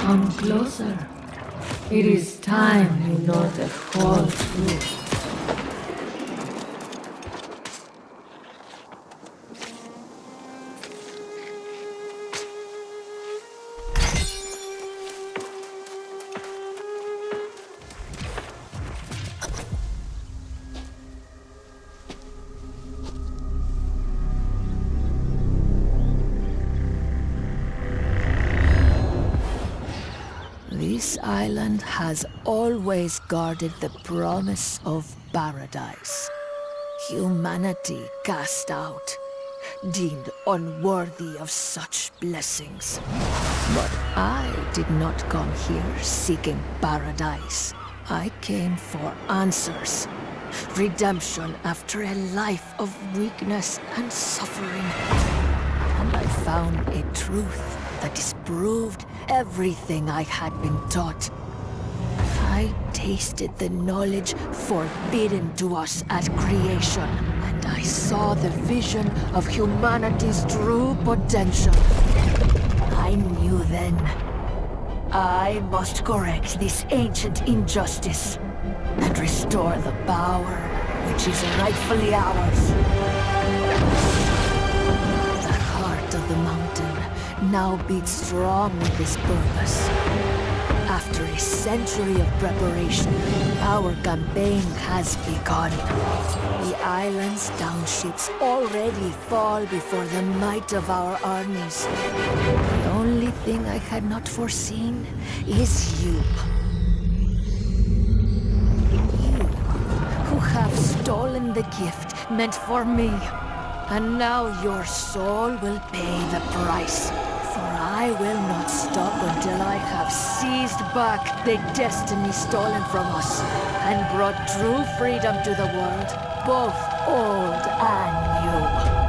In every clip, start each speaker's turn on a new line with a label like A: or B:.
A: Come closer. It is time you know the whole truth. This island has always guarded the promise of paradise. Humanity cast out, deemed unworthy of such blessings. But I did not come here seeking paradise. I came for answers. Redemption after a life of weakness and suffering. And I found a truth that disproved everything I had been taught. I tasted the knowledge forbidden to us at creation, and I saw the vision of humanity's true potential. I knew then, I must correct this ancient injustice and restore the power which is rightfully ours. The heart of the mountain now beats strong with this purpose. After a century of preparation, our campaign has begun. The island's townships already fall before the might of our armies. The only thing I had not foreseen is you. You, who have stolen the gift meant for me. And now your soul will pay the price. For I will not stop until I have seized back the destiny stolen from us and brought true freedom to the world, both old and new.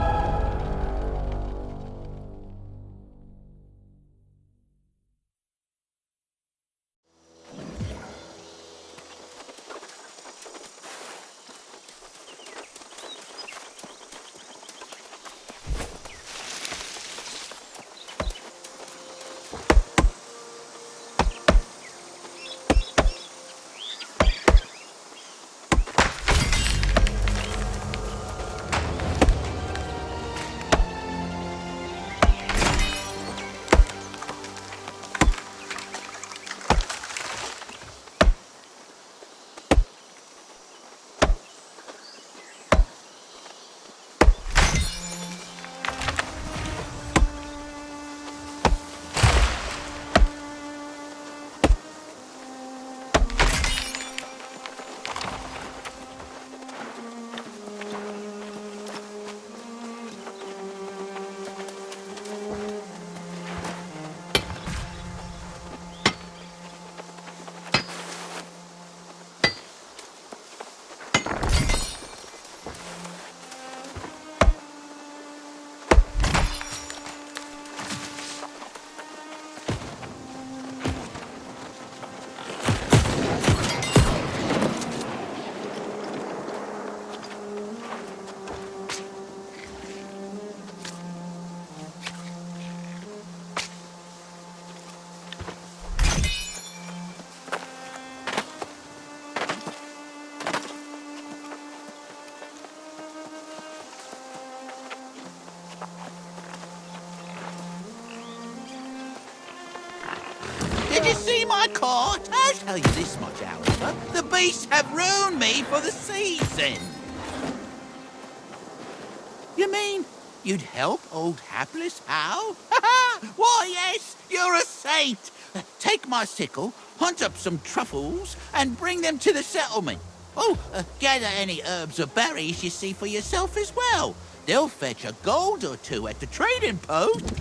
B: Did you see my cart? I'll tell you this much, Alistair. The beasts have ruined me for the season. You mean you'd help old hapless Hal? Why, yes, you're a saint. Take my sickle, hunt up some truffles, and bring them to the settlement. Oh, gather any herbs or berries you see for yourself as well. They'll fetch a gold or two at the trading post.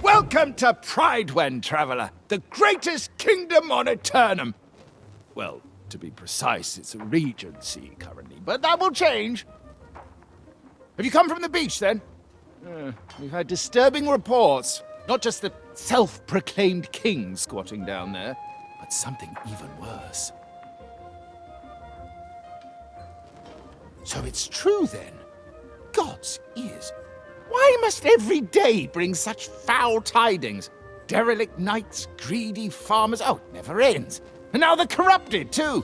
C: Welcome to Pridewen, traveler, the greatest kingdom on Aeternum. Well, to be precise, it's a regency currently, but that will change. Have you come from the beach, then? We've had disturbing reports. Not just the self-proclaimed king squatting down there, but something even worse. So it's true, then? God's ears. Why must every day bring such foul tidings? Derelict knights, greedy farmers. Oh, it never ends. And now the corrupted, too.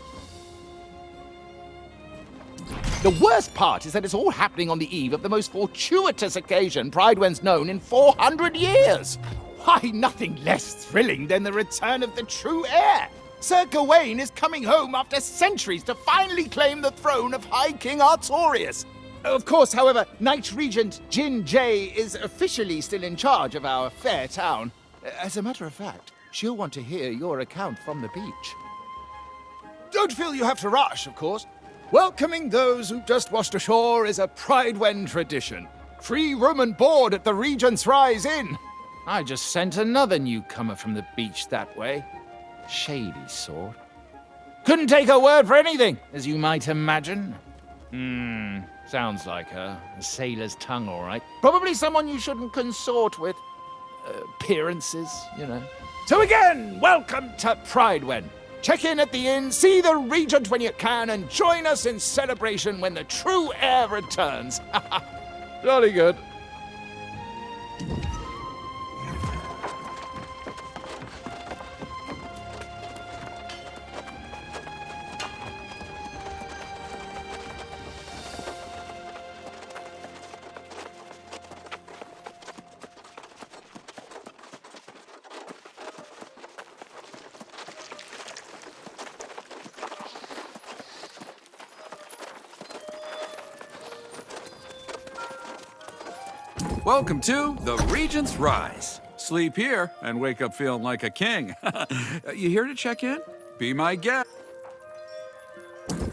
C: The worst part is that it's all happening on the eve of the most fortuitous occasion Pridewen's known in 400 years. Why, nothing less thrilling than the return of the true heir. Sir Gawain is coming home after centuries to finally claim the throne of High King Artorius. Of course, however, Knight Regent Jin Jay is officially still in charge of our fair town. As a matter of fact, she'll want to hear your account from the beach. Don't feel you have to rush, of course. Welcoming those who've just washed ashore is a Pridewen tradition. Free room and board at the Regent's Rise Inn. I just sent another newcomer from the beach that way. Shady sort. Couldn't take her word for anything, as you might imagine. Sounds like her. A sailor's tongue, all right. Probably someone you shouldn't consort with. Appearances, you know. So again, welcome to Pridewen. Check in at the inn, see the Regent when you can, and join us in celebration when the true heir returns. Jolly good.
D: Welcome to the Regent's Rise. Sleep here and wake up feeling like a king. You here to check in? Be my guest.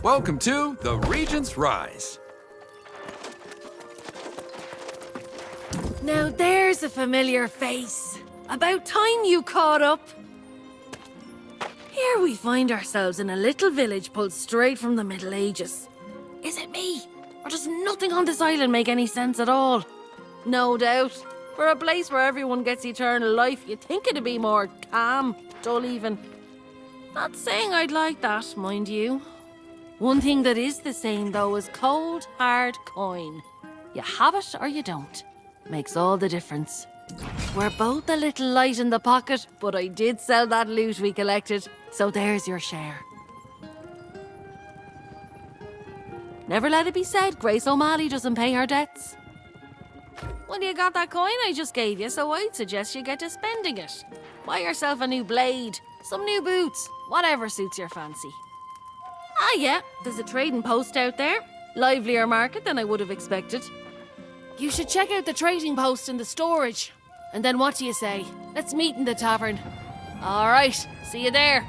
D: Welcome to the Regent's Rise.
E: Now there's a familiar face. About time you caught up. Here we find ourselves in a little village pulled straight from the Middle Ages. Is it me? Or does nothing on this island make any sense at all? No doubt. For a place where everyone gets eternal life, you'd think it'd be more calm, dull even. Not saying I'd like that, mind you. One thing that is the same, though, is cold, hard coin. You have it or you don't. Makes all the difference. We're both a little light in the pocket, but I did sell that loot we collected, so there's your share. Never let it be said Grace O'Malley doesn't pay her debts. Well, you got that coin I just gave you, so I'd suggest you get to spending it. Buy yourself a new blade, some new boots, whatever suits your fancy. Ah yeah, there's a trading post out there. Livelier market than I would have expected. You should check out the trading post in the storage. And then what do you say? Let's meet in the tavern. All right, see you there.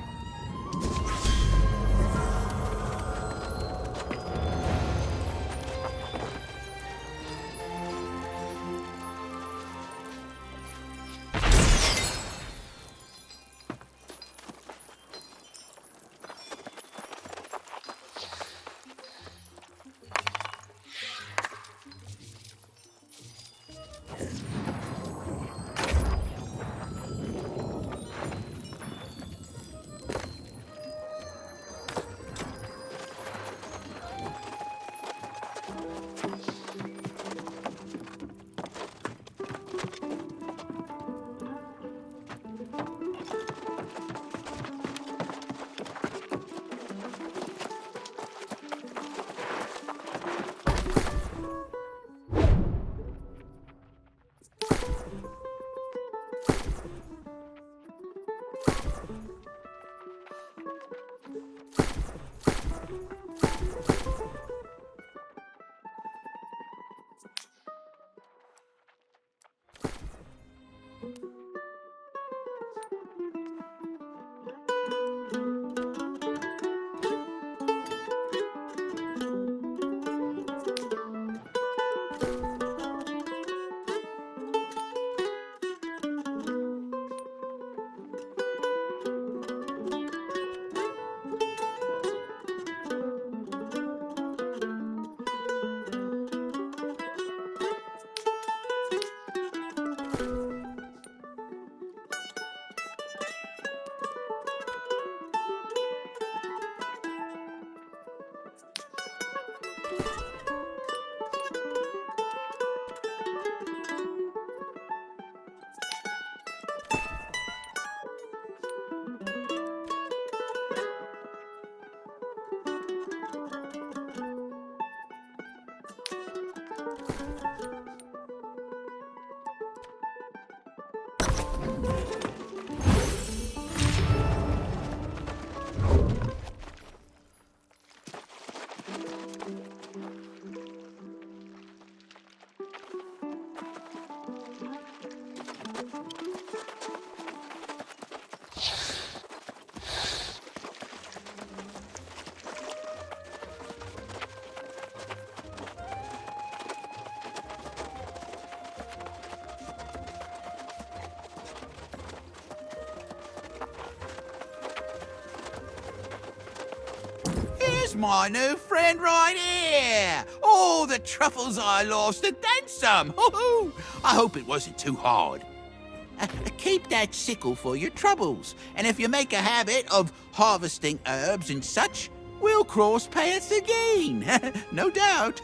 B: Here's my new friend right here. All the truffles I lost and then some. Hoo-hoo. I hope it wasn't too hard. Keep that sickle for your troubles. And if you make a habit of harvesting herbs and such, we'll cross paths again. No doubt.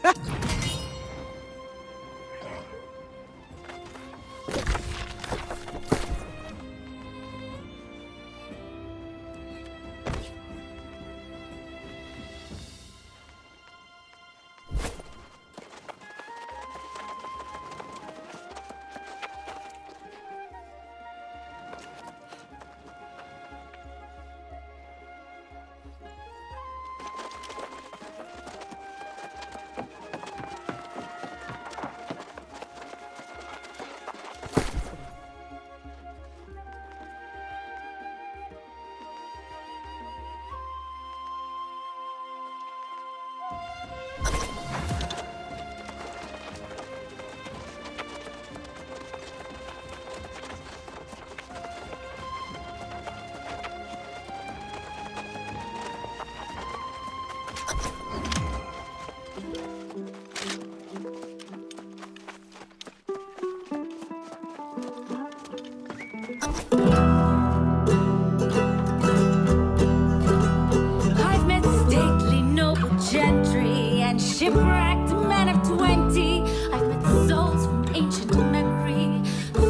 F: cracked men of 20. I've met souls from ancient memory,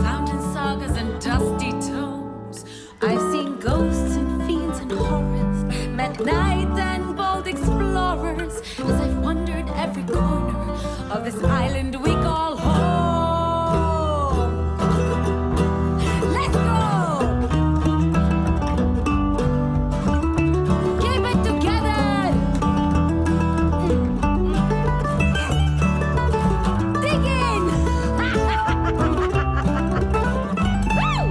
F: found in sagas and dusty tomes. I've seen ghosts and fiends and horrors, met knights and bold explorers, as I've wandered every corner of this island we call home. Let's go! Keep it together! Dig in! Woo!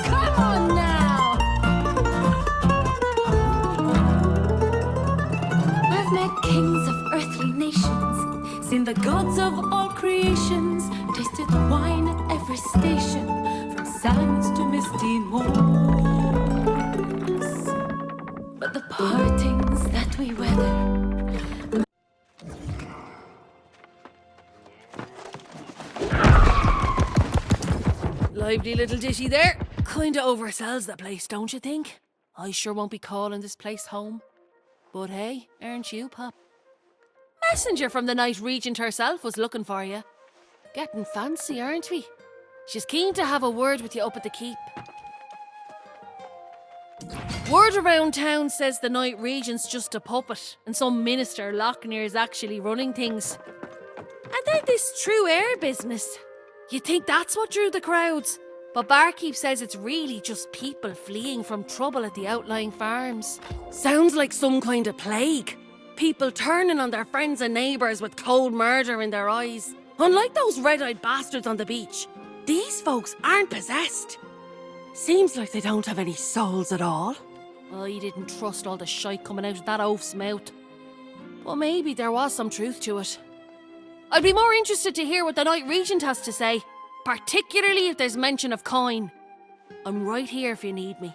F: Come on now! I've met kings of earthly nations, seen the gods of all creations, tasted wine at every station, from sands to misty moors. But the partings that we weather,
E: Lively little ditty there. Kinda oversells the place, don't you think? I sure won't be calling this place home. But hey, aren't you, Pop? Messenger from the Night Regent herself was looking for you. Getting fancy, aren't we? She's keen to have a word with you up at the keep. Word around town says the Night Regent's just a puppet, and some minister Lochner is actually running things. And then this true air business. You'd think that's what drew the crowds, but Barkeep says it's really just people fleeing from trouble at the outlying farms. Sounds like some kind of plague. People turning on their friends and neighbours with cold murder in their eyes. Unlike those red-eyed bastards on the beach, these folks aren't possessed. Seems like they don't have any souls at all. I didn't trust all the shite coming out of that oaf's mouth. But maybe there was some truth to it. I'd be more interested to hear what the Night Regent has to say, particularly if there's mention of coin. I'm right here if you need me.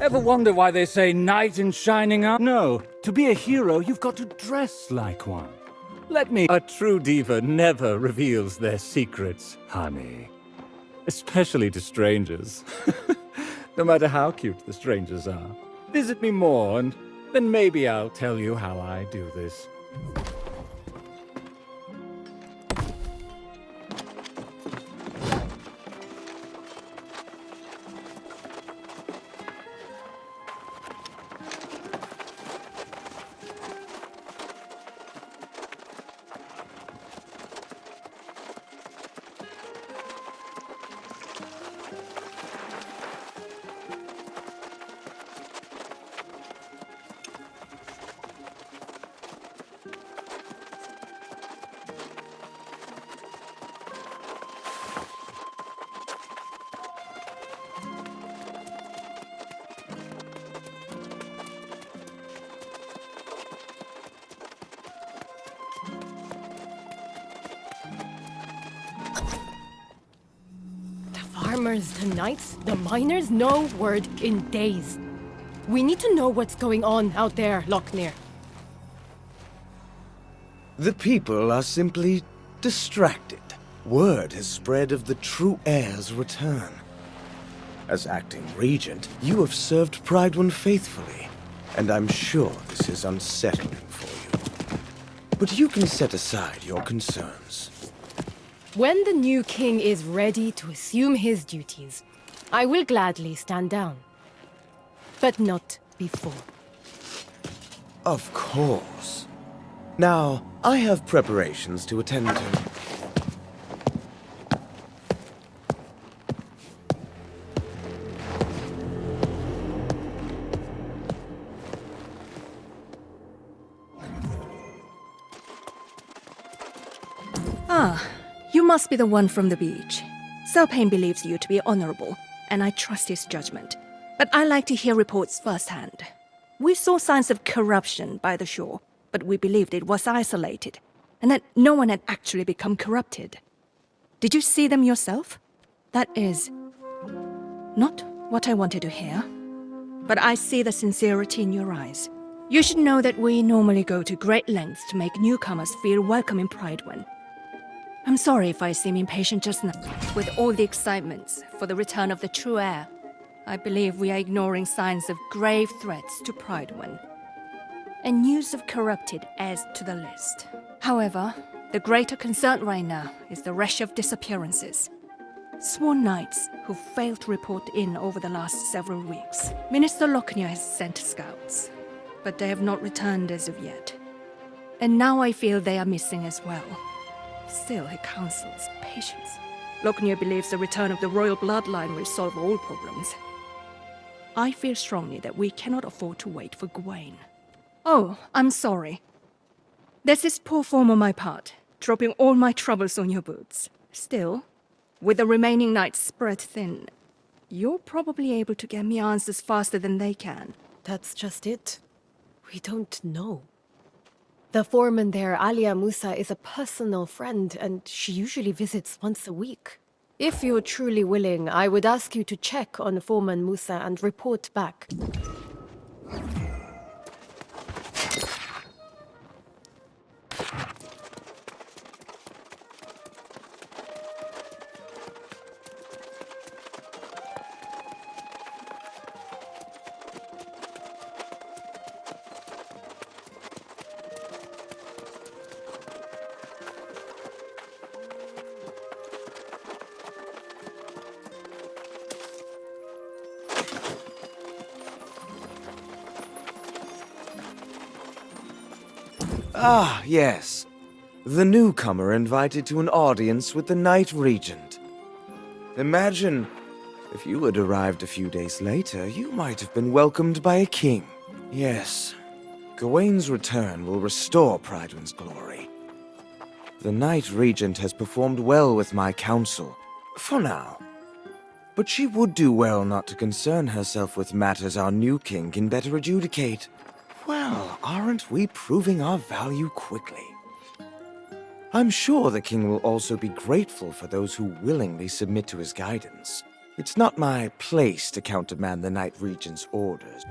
G: Ever wonder why they say knight in shining armor? No, to be a hero, you've got to dress like one. Let me. A true diva never reveals their secrets, honey. Especially to strangers. No matter how cute the strangers are. Visit me more, and then maybe I'll tell you how I do this.
H: Farmers, the knights, the miners, no word in days. We need to know what's going on out there, Lochner.
I: The people are simply distracted. Word has spread of the true heir's return. As acting regent, you have served Pride faithfully, and I'm sure this is unsettling for you. But you can set aside your concerns.
H: When the new king is ready to assume his duties, I will gladly stand down. But not before.
I: Of course. Now, I have preparations to attend to.
J: You must be the one from the beach. Selpain believes you to be honorable, and I trust his judgment. But I like to hear reports firsthand. We saw signs of corruption by the shore, but we believed it was isolated, and that no one had actually become corrupted. Did you see them yourself? That is not what I wanted to hear, but I see the sincerity in your eyes. You should know that we normally go to great lengths to make newcomers feel welcome in Pridewen. I'm sorry if I seem impatient just now. With all the excitements for the return of the true heir, I believe we are ignoring signs of grave threats to Pridewen. And news of corrupted adds to the list. However, the greater concern right now is the rush of disappearances. Sworn knights who failed to report in over the last several weeks. Minister Lochner has sent scouts, but they have not returned as of yet. And now I feel they are missing as well. Still, he counsels patience. Lochner believes the return of the royal bloodline will solve all problems. I feel strongly that we cannot afford to wait for Gawain. Oh, I'm sorry. This is poor form on my part, dropping all my troubles on your boots. Still, with the remaining knights spread thin, you're probably able to get me answers faster than they can.
H: That's just it. We don't know. The foreman there, Alia Musa, is a personal friend, and she usually visits once a week. If you're truly willing, I would ask you to check on Foreman Musa and report back.
I: Ah, yes. The newcomer invited to an audience with the Knight Regent. Imagine, if you had arrived a few days later, you might have been welcomed by a king. Yes, Gawain's return will restore Pridewen's glory. The Knight Regent has performed well with my counsel, for now. But she would do well not to concern herself with matters our new king can better adjudicate. Well, aren't we proving our value quickly? I'm sure the king will also be grateful for those who willingly submit to his guidance. It's not my place to countermand the Knight Regent's orders.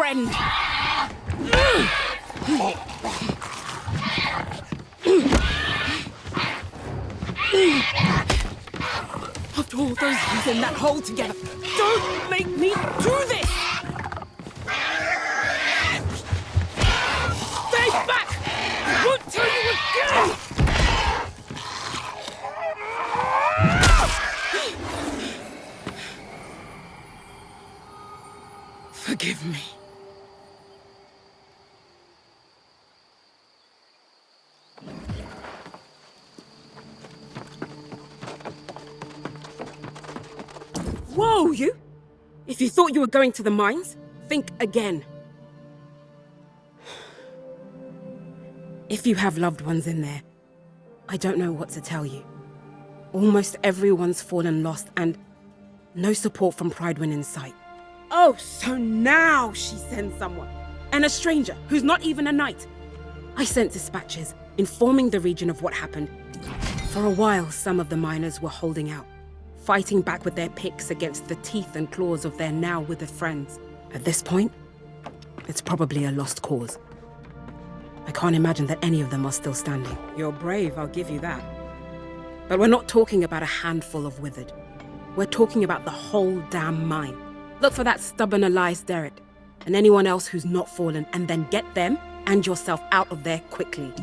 K: friend. After all those years in that hole together, don't make me do this! Stay back! I won't tell you again! Forgive me. Whoa, you! If you thought you were going to the mines, think again. If you have loved ones in there, I don't know what to tell you. Almost everyone's fallen lost and no support from Pridewind in sight. Oh, so now she sends someone. And a stranger who's not even a knight. I sent dispatches informing the region of what happened. For a while, some of the miners were holding out, fighting back with their picks against the teeth and claws of their now withered friends. At this point, it's probably a lost cause. I can't imagine that any of them are still standing. You're brave, I'll give you that. But we're not talking about a handful of withered. We're talking about the whole damn mine. Look for that stubborn Elias Derrick, and anyone else who's not fallen, and then get them and yourself out of there quickly.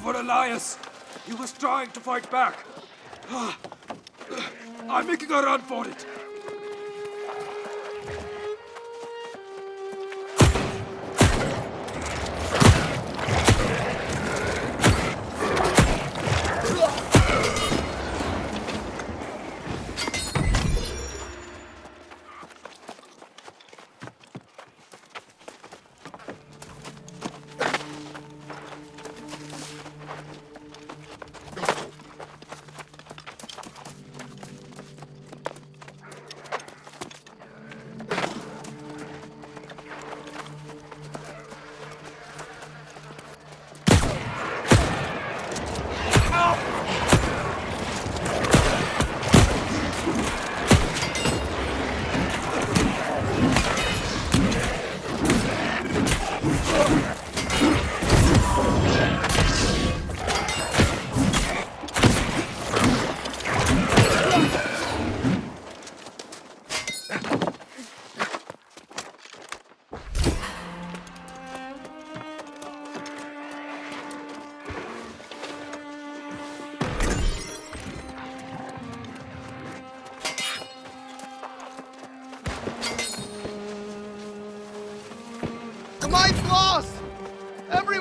L: for Elias. He was trying to fight back. I'm making a run for it.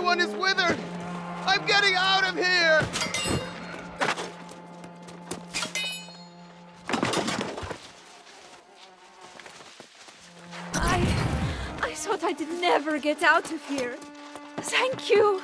M: everyone is withered! I'm getting out of here!
N: I thought I'd never get out of here. Thank you.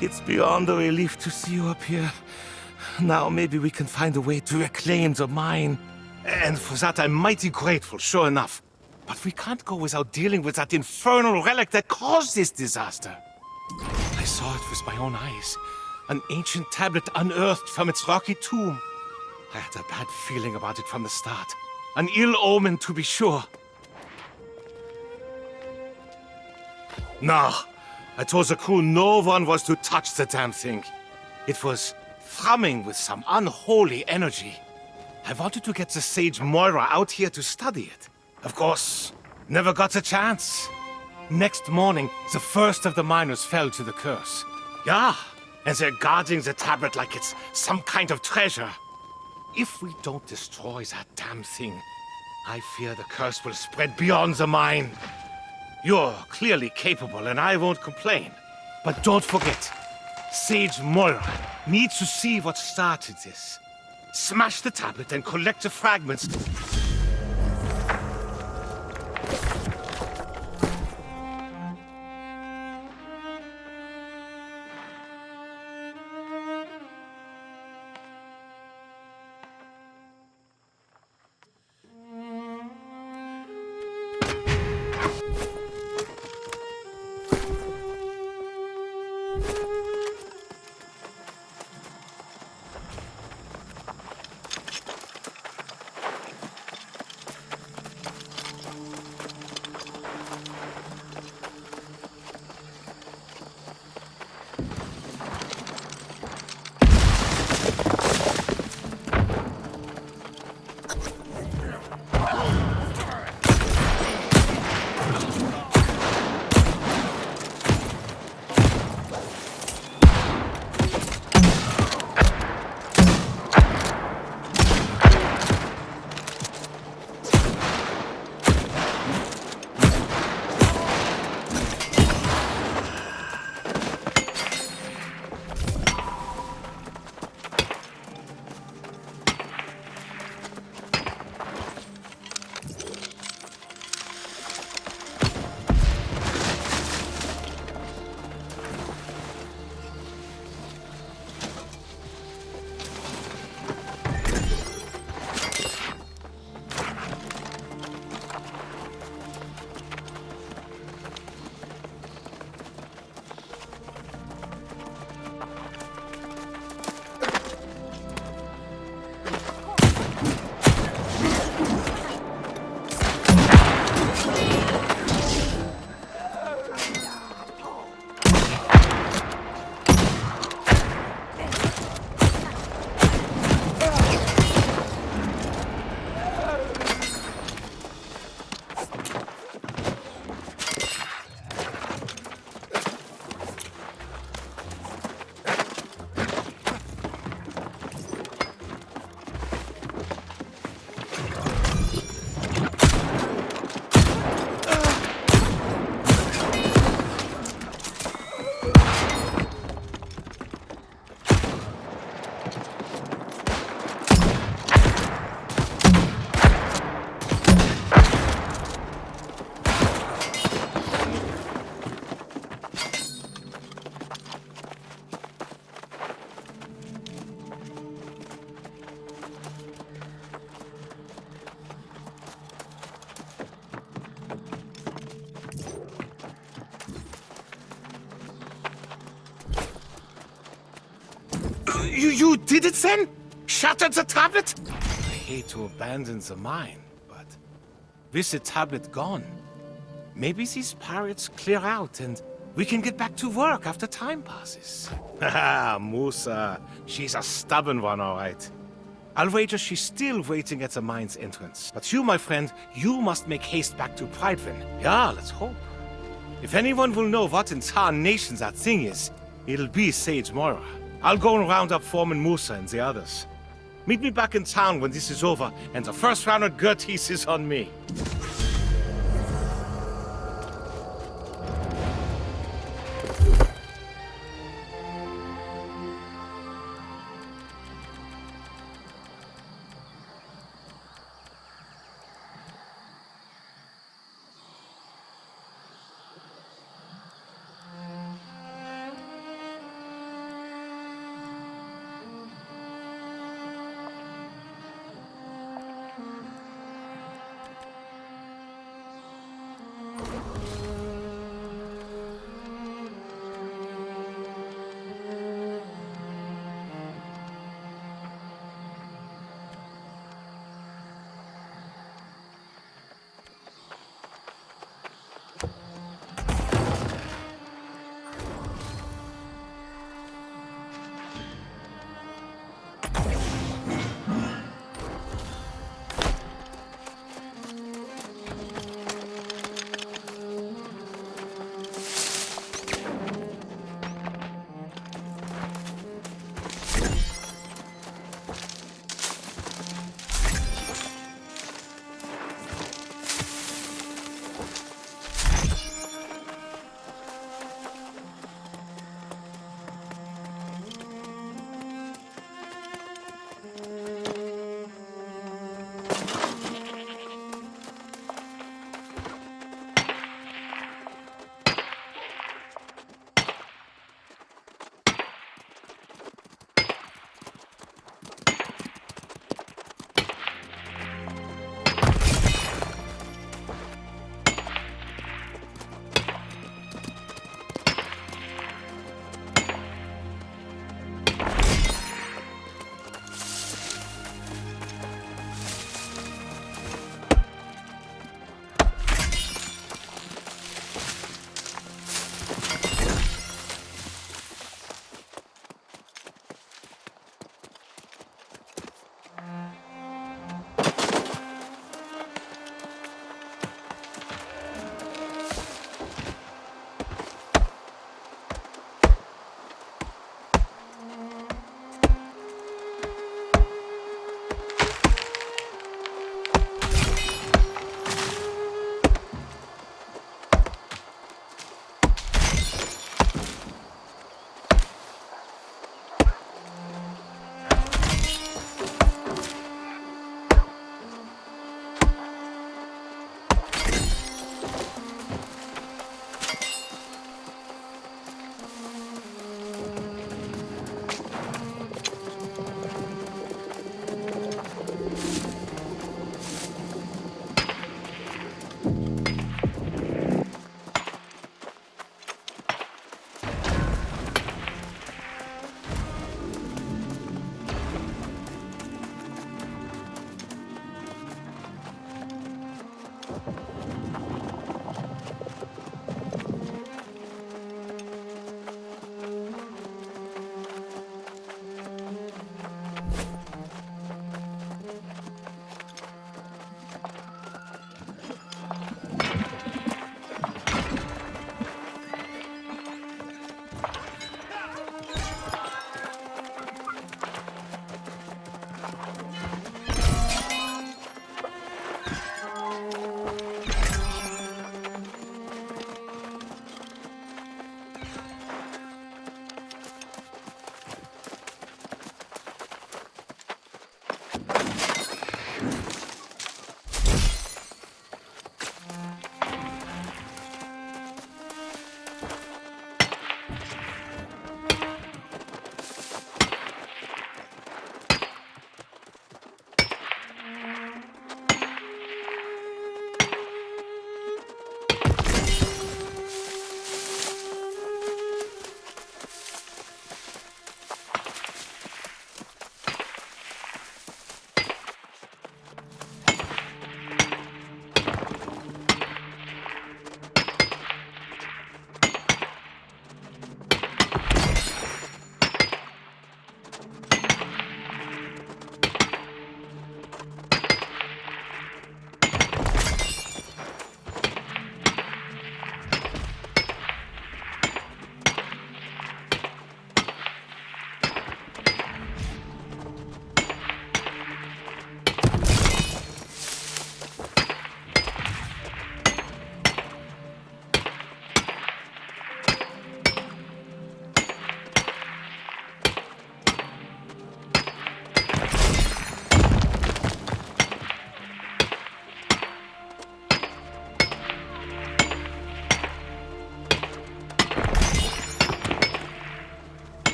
O: It's beyond a relief to see you up here. Now maybe we can find a way to reclaim the mine. And for that I'm mighty grateful, sure enough. But we can't go without dealing with that infernal relic that caused this disaster. I saw it with my own eyes. An ancient tablet unearthed from its rocky tomb. I had a bad feeling about it from the start. An ill omen, to be sure. No, I told the crew no one was to touch the damn thing. It was thrumming with some unholy energy. I wanted to get the sage Moira out here to study it. Of course, never got a chance. Next morning, the first of the miners fell to the curse. Yeah, and they're guarding the tablet like it's some kind of treasure. If we don't destroy that damn thing, I fear the curse will spread beyond the mine. You're clearly capable, and I won't complain. But don't forget, Sage Moira needs to see what started this. Smash the tablet and collect the fragments. You did it then? Shattered the tablet? I hate to abandon the mine, but with the tablet gone, maybe these pirates clear out and we can get back to work after time passes. Haha, Musa. She's a stubborn one, all right. I'll wager she's still waiting at the mine's entrance. But you, my friend, you must make haste back to Prideven. Yeah, let's hope. If anyone will know what in tarnation that thing is, it'll be Sage Moira. I'll go and round up Foreman Musa and the others. Meet me back in town when this is over, and the first round of Gerties is on me.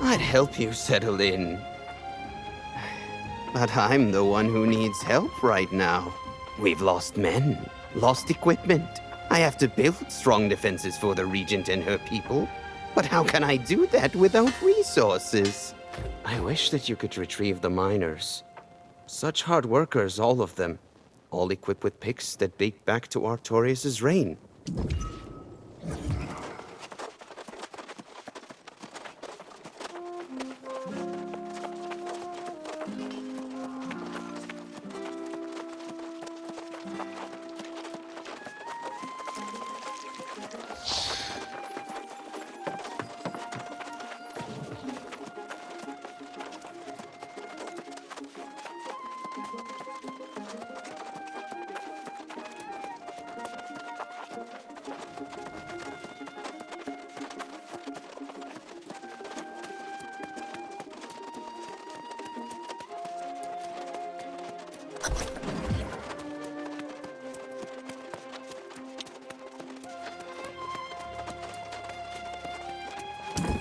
P: I'd help you settle in. But I'm the one who needs help right now. We've lost men, lost equipment. I have to build strong defenses for the Regent and her people. But how can I do that without resources? I wish that you could retrieve the miners. Such hard workers, all of them. All equipped with picks that date back to Artorius' reign.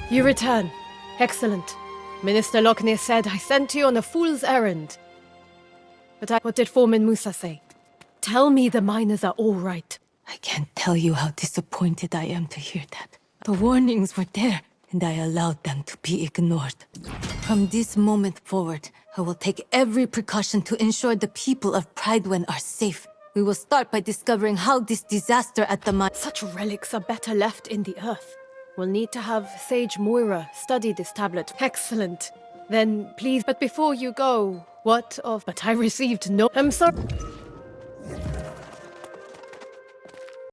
H: You return. Excellent. Minister Lochner said I sent you on a fool's errand. But what did Foreman Musa say? Tell me the miners are all right.
Q: I can't tell you how disappointed I am to hear that. The warnings were there, and I allowed them to be ignored. From this moment forward, I will take every precaution to ensure the people of Pridewen are safe. We will start by discovering how this disaster at the mine...
H: Such relics are better left in the earth. We'll need to have Sage Moira study this tablet. Excellent. Then, please, but before you go, what of... But I received no... I'm sorry...